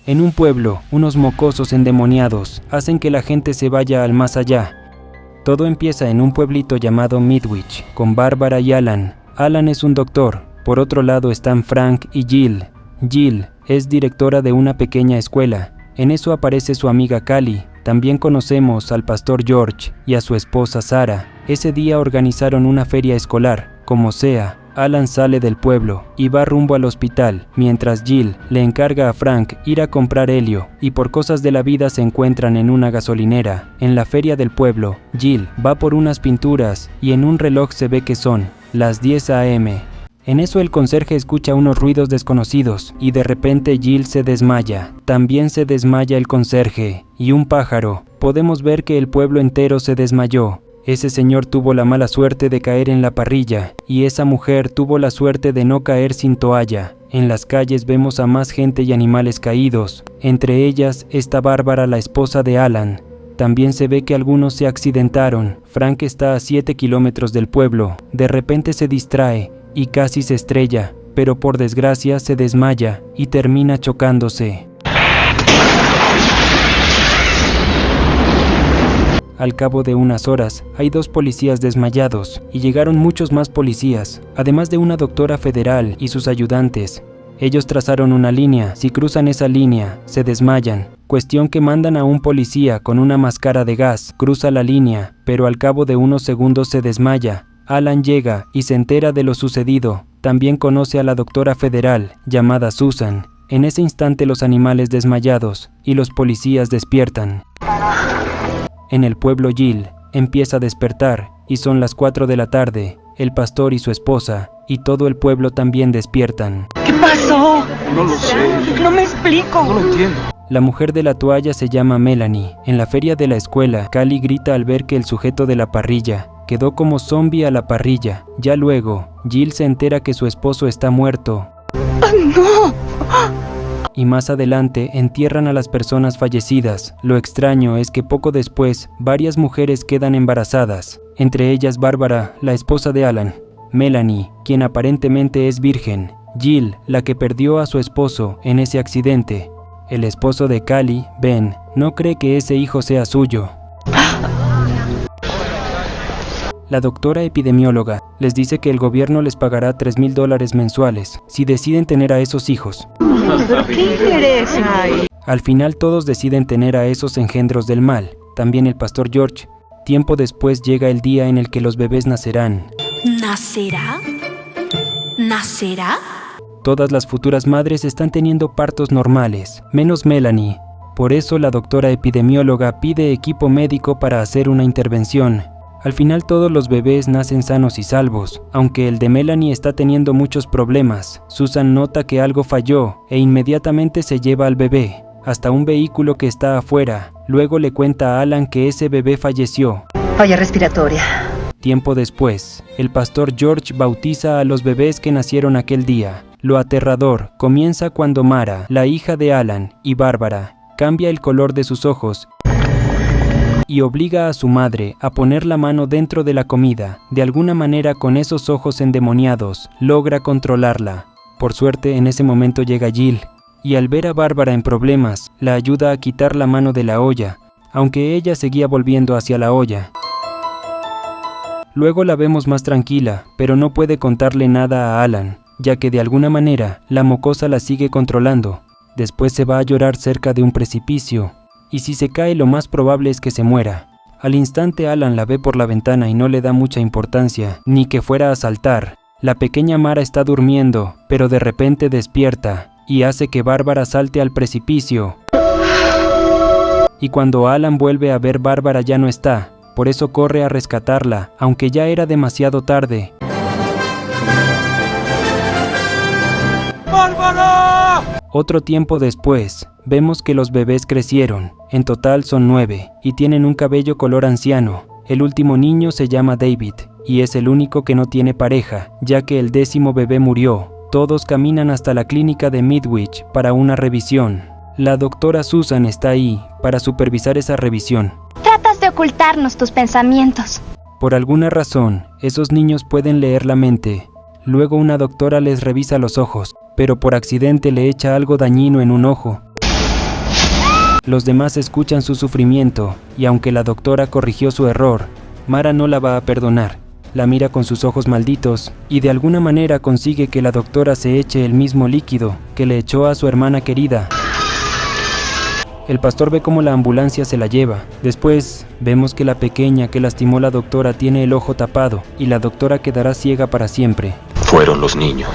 En un pueblo, unos mocosos endemoniados hacen que la gente se vaya al más allá. Todo empieza en un pueblito llamado Midwich, con Bárbara y Alan. Alan es un doctor. Por otro lado están Frank y Jill. Jill es directora de una pequeña escuela. En eso aparece su amiga Callie. También conocemos al pastor George y a su esposa Sarah. Ese día organizaron una feria escolar. Como sea, Alan sale del pueblo y va rumbo al hospital, mientras Jill le encarga a Frank ir a comprar helio, y por cosas de la vida se encuentran en una gasolinera. En la feria del pueblo, Jill va por unas pinturas y en un reloj se ve que son las 10 a.m. En eso el conserje escucha unos ruidos desconocidos y de repente Jill se desmaya. También se desmaya el conserje y un pájaro. Podemos ver que el pueblo entero se desmayó. Ese señor tuvo la mala suerte de caer en la parrilla y esa mujer tuvo la suerte de no caer sin toalla. En las calles vemos a más gente y animales caídos. Entre ellas está Bárbara, la esposa de Alan. También se ve que algunos se accidentaron. Frank está a 7 kilómetros del pueblo. De repente se distrae y casi se estrella, pero por desgracia se desmaya y termina chocándose. Al cabo de unas horas, hay 2 policías desmayados y llegaron muchos más policías, además de una doctora federal y sus ayudantes. Ellos trazaron una línea. Si cruzan esa línea, se desmayan. Cuestión que mandan a un policía con una máscara de gas. Cruza la línea, pero al cabo de unos segundos se desmaya. Alan llega y se entera de lo sucedido. También conoce a la doctora federal, llamada Susan. En ese instante los animales desmayados y los policías despiertan. En el pueblo Jill empieza a despertar y son las 4 de la tarde. El pastor y su esposa y todo el pueblo también despiertan. ¿Qué pasó? No lo sé. No me explico. No lo entiendo. La mujer de la toalla se llama Melanie. En la feria de la escuela, Callie grita al ver que el sujeto de la parrilla quedó como zombie a la parrilla. Ya luego, Jill se entera que su esposo está muerto. ¡No! Y más adelante entierran a las personas fallecidas. Lo extraño es que poco después, varias mujeres quedan embarazadas. Entre ellas Bárbara, la esposa de Alan. Melanie, quien aparentemente es virgen. Jill, la que perdió a su esposo en ese accidente. El esposo de Callie, Ben, no cree que ese hijo sea suyo. La doctora epidemióloga les dice que el gobierno les pagará $3,000 mensuales si deciden tener a esos hijos. ¿Pero qué interés hay? Al final todos deciden tener a esos engendros del mal, también el pastor George. Tiempo después llega el día en el que los bebés nacerán. ¿Nacerá? ¿Nacerá? Todas las futuras madres están teniendo partos normales, menos Melanie. Por eso la doctora epidemióloga pide equipo médico para hacer una intervención. Al final todos los bebés nacen sanos y salvos, aunque el de Melanie está teniendo muchos problemas. Susan nota que algo falló e inmediatamente se lleva al bebé hasta un vehículo que está afuera. Luego le cuenta a Alan que ese bebé falleció. Falla respiratoria. Tiempo después, el pastor George bautiza a los bebés que nacieron aquel día. Lo aterrador comienza cuando Mara, la hija de Alan y Bárbara, cambia el color de sus ojos y obliga a su madre a poner la mano dentro de la comida. De alguna manera, con esos ojos endemoniados, logra controlarla. Por suerte, en ese momento llega Jill, y al ver a Bárbara en problemas, la ayuda a quitar la mano de la olla, aunque ella seguía volviendo hacia la olla. Luego la vemos más tranquila, pero no puede contarle nada a Alan, ya que de alguna manera la mocosa la sigue controlando. Después se va a llorar cerca de un precipicio, y si se cae lo más probable es que se muera. Al instante Alan la ve por la ventana y no le da mucha importancia, ni que fuera a saltar. La pequeña Mara está durmiendo, pero de repente despierta, y hace que Bárbara salte al precipicio. Y cuando Alan vuelve a ver, Bárbara ya no está, por eso corre a rescatarla, aunque ya era demasiado tarde. ¡Bárbara! Otro tiempo después, vemos que los bebés crecieron. En total son 9, y tienen un cabello color anciano. El último niño se llama David, y es el único que no tiene pareja, ya que el 10º bebé murió. Todos caminan hasta la clínica de Midwich para una revisión. La doctora Susan está ahí para supervisar esa revisión. Tratas de ocultarnos tus pensamientos. Por alguna razón, esos niños pueden leer la mente. Luego una doctora les revisa los ojos, pero por accidente le echa algo dañino en un ojo. Los demás escuchan su sufrimiento, y aunque la doctora corrigió su error, Mara no la va a perdonar. La mira con sus ojos malditos, y de alguna manera consigue que la doctora se eche el mismo líquido que le echó a su hermana querida. El pastor ve cómo la ambulancia se la lleva. Después, vemos que la pequeña que lastimó la doctora tiene el ojo tapado, y la doctora quedará ciega para siempre. Fueron los niños.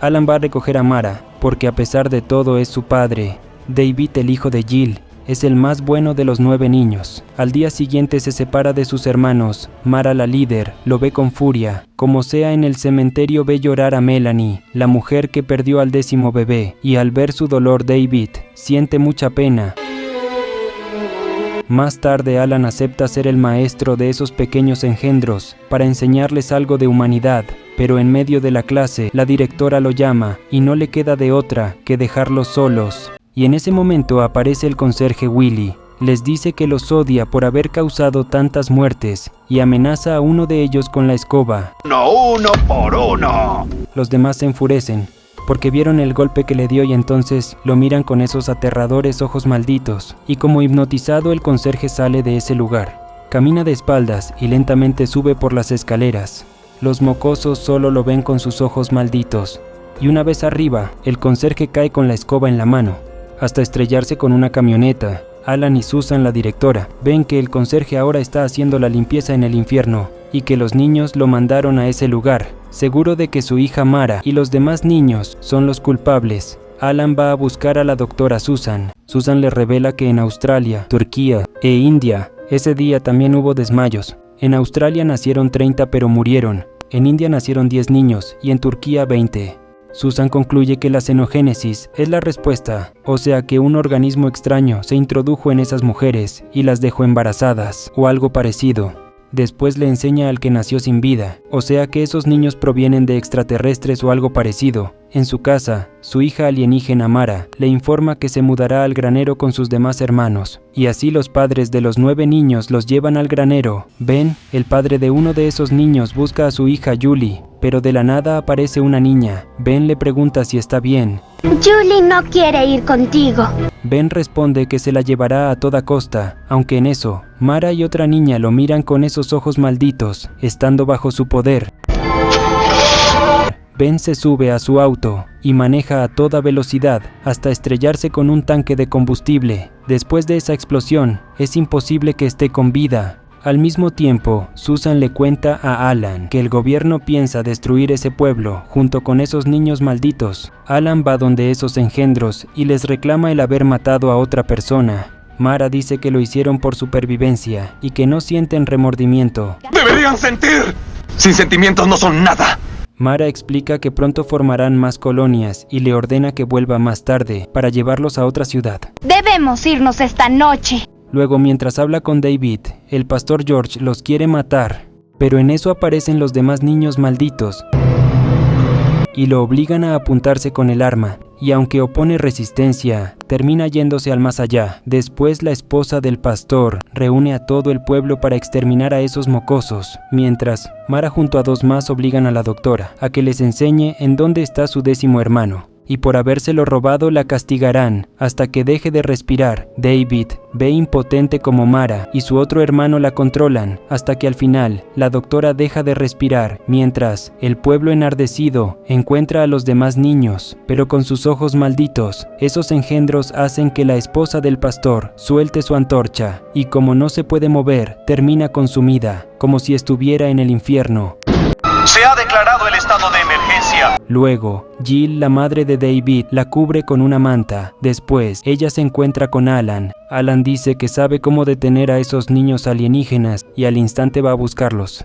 Alan va a recoger a Mara, porque a pesar de todo es su padre. David, el hijo de Jill, es el más bueno de los 9 niños. Al día siguiente se separa de sus hermanos. Mara, la líder, lo ve con furia. Como sea, en el cementerio ve llorar a Melanie, la mujer que perdió al 10º bebé, y al ver su dolor David siente mucha pena. Más tarde Alan acepta ser el maestro de esos pequeños engendros para enseñarles algo de humanidad, pero en medio de la clase la directora lo llama y no le queda de otra que dejarlos solos. Y en ese momento aparece el conserje Willy. Les dice que los odia por haber causado tantas muertes y amenaza a uno de ellos con la escoba. ¡No, uno por uno! Los demás se enfurecen porque vieron el golpe que le dio y entonces lo miran con esos aterradores ojos malditos, y como hipnotizado el conserje sale de ese lugar. Camina de espaldas y lentamente sube por las escaleras. Los mocosos solo lo ven con sus ojos malditos, y una vez arriba, el conserje cae con la escoba en la mano, hasta estrellarse con una camioneta. Alan y Susan, la directora, ven que el conserje ahora está haciendo la limpieza en el infierno, y que los niños lo mandaron a ese lugar, seguro de que su hija Mara y los demás niños son los culpables. Alan va a buscar a la doctora Susan. Susan le revela que en Australia, Turquía e India, ese día también hubo desmayos. En Australia nacieron 30 pero murieron, en India nacieron 10 niños y en Turquía 20. Susan concluye que la xenogénesis es la respuesta, o sea que un organismo extraño se introdujo en esas mujeres y las dejó embarazadas, o algo parecido. Después le enseña al que nació sin vida, o sea que esos niños provienen de extraterrestres o algo parecido. En su casa, su hija alienígena Mara le informa que se mudará al granero con sus demás hermanos, y así los padres de los 9 niños los llevan al granero. Ben, el padre de uno de esos niños, busca a su hija Julie, pero de la nada aparece una niña. Ben le pregunta si está bien. Julie no quiere ir contigo. Ben responde que se la llevará a toda costa, aunque en eso, Mara y otra niña lo miran con esos ojos malditos, estando bajo su poder. Ben se sube a su auto y maneja a toda velocidad hasta estrellarse con un tanque de combustible. Después de esa explosión, es imposible que esté con vida. Al mismo tiempo, Susan le cuenta a Alan que el gobierno piensa destruir ese pueblo junto con esos niños malditos. Alan va donde esos engendros y les reclama el haber matado a otra persona. Mara dice que lo hicieron por supervivencia y que no sienten remordimiento. ¡Deberían sentir! Sin sentimientos no son nada. Mara explica que pronto formarán más colonias y le ordena que vuelva más tarde para llevarlos a otra ciudad. Debemos irnos esta noche. Luego, mientras habla con David, el pastor George los quiere matar, pero en eso aparecen los demás niños malditos y lo obligan a apuntarse con el arma, y aunque opone resistencia, termina yéndose al más allá. Después la esposa del pastor reúne a todo el pueblo para exterminar a esos mocosos, mientras Mara junto a 2 más obligan a la doctora a que les enseñe en dónde está su 10º hermano, y por habérselo robado la castigarán hasta que deje de respirar. David ve impotente como Mara y su otro hermano la controlan hasta que al final la doctora deja de respirar, mientras el pueblo enardecido encuentra a los demás niños, pero con sus ojos malditos. Esos engendros hacen que la esposa del pastor suelte su antorcha y como no se puede mover, termina consumida, como si estuviera en el infierno. Se ha declarado el estado de emergencia. Luego, Jill, la madre de David, la cubre con una manta. Después, ella se encuentra con Alan. Alan dice que sabe cómo detener a esos niños alienígenas y al instante va a buscarlos.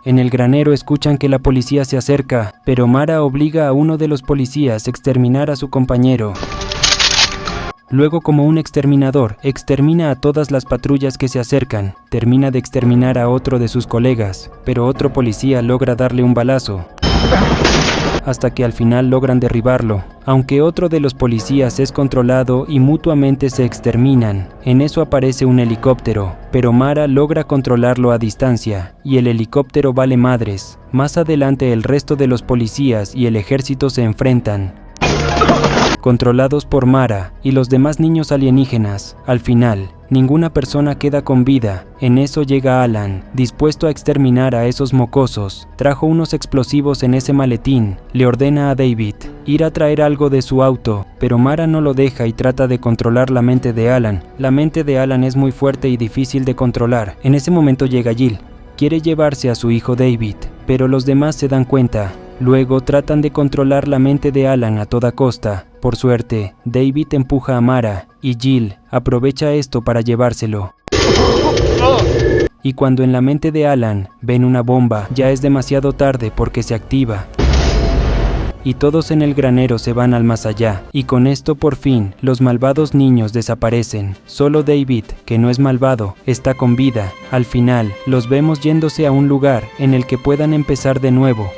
En el granero escuchan que la policía se acerca, pero Mara obliga a uno de los policías a exterminar a su compañero. Luego, como un exterminador, extermina a todas las patrullas que se acercan. Termina de exterminar a otro de sus colegas, pero otro policía logra darle un balazo, hasta que al final logran derribarlo, aunque otro de los policías es controlado y mutuamente se exterminan. En eso aparece un helicóptero, pero Mara logra controlarlo a distancia, y el helicóptero vale madres. Más adelante el resto de los policías y el ejército se enfrentan. controlados por Mara y los demás niños alienígenas. Al final, ninguna persona queda con vida. En eso llega Alan, dispuesto a exterminar a esos mocosos. Trajo unos explosivos en ese maletín. Le ordena a David ir a traer algo de su auto, pero Mara no lo deja y trata de controlar la mente de Alan. La mente de Alan es muy fuerte y difícil de controlar. En ese momento llega Jill. Quiere llevarse a su hijo David, pero los demás se dan cuenta. Luego tratan de controlar la mente de Alan a toda costa. Por suerte, David empuja a Mara y Jill aprovecha esto para llevárselo. Y cuando en la mente de Alan ven una bomba, ya es demasiado tarde porque se activa. Y todos en el granero se van al más allá, y con esto por fin los malvados niños desaparecen. Solo David, que no es malvado, está con vida. Al final, los vemos yéndose a un lugar en el que puedan empezar de nuevo.